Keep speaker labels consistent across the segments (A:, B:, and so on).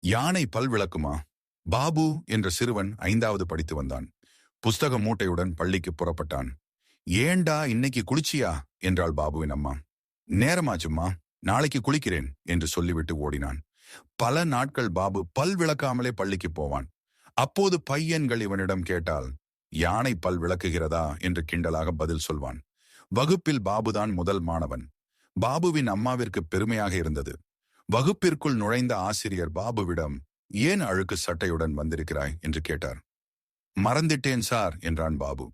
A: யானை பல் விளக்குமா? பாபு என்ற சிறுவன் 5வது படித்து வந்தான். புஸ்தக மூட்டையுடன் பள்ளிக்கு புறப்பட்டான். ஏண்டா இன்னைக்கு குளிச்சியா என்றாள் பாபுவின் அம்மா. நேரமாச்சும்மா, நாளைக்கு குளிக்கிறேன் என்று சொல்லிவிட்டு ஓடினான். பல நாட்கள் பாபு பல் விளக்காமலே பள்ளிக்கு போவான். அப்போது பையன்கள் இவனிடம் கேட்டால் யானை பல் விளக்குகிறதா என்று கிண்டலாக பதில் சொல்வான். வகுப்பில் பாபுதான் முதல் மாணவன். பாபுவின் அம்மாவிற்கு பெருமையாக இருந்தது. வகுப்பிற்குள் நுழைந்த ஆசிரியர் பாபுவிடம், ஏன் அழுக்கு சட்டையுடன் வந்திருக்கிறாய் என்று கேட்டார். மறந்துட்டேன் சார் என்றான் பாபு.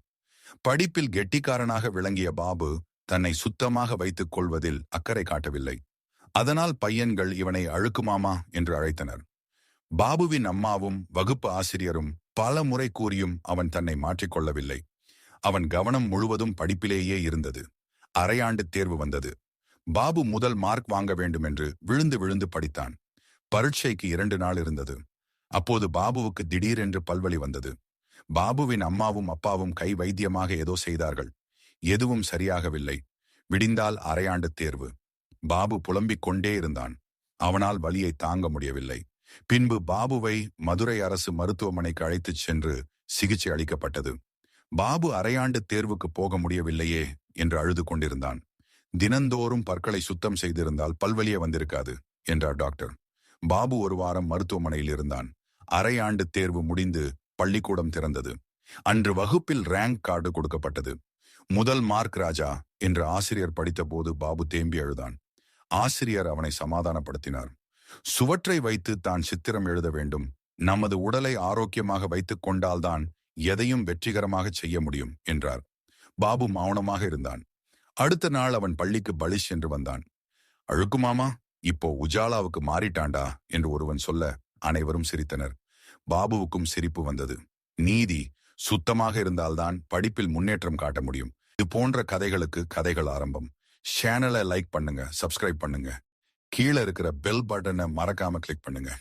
A: படிப்பில் கெட்டிக்காரனாக விளங்கிய பாபு தன்னை சுத்தமாக வைத்துக் கொள்வதில் அக்கறை காட்டவில்லை. அதனால் பையன்கள் இவனை அழுக்கு மாமா என்று அழைத்தனர். பாபுவின் அம்மாவும் வகுப்பு ஆசிரியரும் பல முறை கூறியும் அவன் தன்னை மாற்றிக்கொள்ளவில்லை. அவன் கவனம் முழுவதும் படிப்பிலேயே இருந்தது. அரையாண்டு தேர்வு வந்தது. பாபு முதல் மார்க் வாங்க வேண்டும் என்று விழுந்து விழுந்து படித்தான். பரீட்சைக்கு 2 நாள் இருந்தது. அப்போது பாபுவுக்கு திடீரென்று பல்வலி வந்தது. பாபுவின் அம்மாவும் அப்பாவும் கை வைத்தியமாக ஏதோ செய்தார்கள். எதுவும் சரியாகவில்லை. விடிந்தால் அரையாண்டு தேர்வு. பாபு புலம்பிக் கொண்டே இருந்தான். அவனால் வலியை தாங்க முடியவில்லை. பின்பு பாபுவை மதுரை அரசு மருத்துவமனைக்கு அழைத்துச் சென்று சிகிச்சை அளிக்கப்பட்டது. பாபு அரையாண்டு தேர்வுக்கு போக முடியவில்லையே என்று அழுது கொண்டிருந்தான். தினந்தோறும் பற்களை சுத்தம் செய்திருந்தால் பல்வலியே வந்திருக்காது என்றார் டாக்டர். பாபு ஒரு வாரம் மருத்துவமனையில் இருந்தான். அரையாண்டு தேர்வு முடிந்து பள்ளிக்கூடம் திறந்தது. அன்று வகுப்பில் ரேங்க் கார்டு கொடுக்கப்பட்டது. முதல் மார்க் ராஜா என்று ஆசிரியர் படித்தபோது பாபு தேம்பி அழுதான். ஆசிரியர் அவனை சமாதானப்படுத்தினார். சுவற்றை வைத்து தான் சித்திரம் எழுத வேண்டும். நமது உடலை ஆரோக்கியமாக வைத்துக் கொண்டால்தான் எதையும் வெற்றிகரமாக செய்ய முடியும் என்றார். பாபு மௌனமாக இருந்தான். அடுத்த நாள் அவன் பள்ளிக்கு பலிஷ் என்று வந்தான். அழுக்கு மாமா, இப்போ உஜாலாவுக்கு மாறிட்டாண்டா என்று ஒருவன் சொல்ல அனைவரும் சிரித்தனர். பாபுவுக்கும் சிரிப்பு வந்தது. நீதி சுத்தமாக இருந்தால்தான் படிப்பில் முன்னேற்றம் காட்ட முடியும். இது போன்ற கதைகளுக்கு கதைகள் ஆரம்பம். சேனலை லைக் பண்ணுங்க, சப்ஸ்கிரைப் பண்ணுங்க. கீழே இருக்கிற பெல் பட்டனை மறக்காம கிளிக் பண்ணுங்க.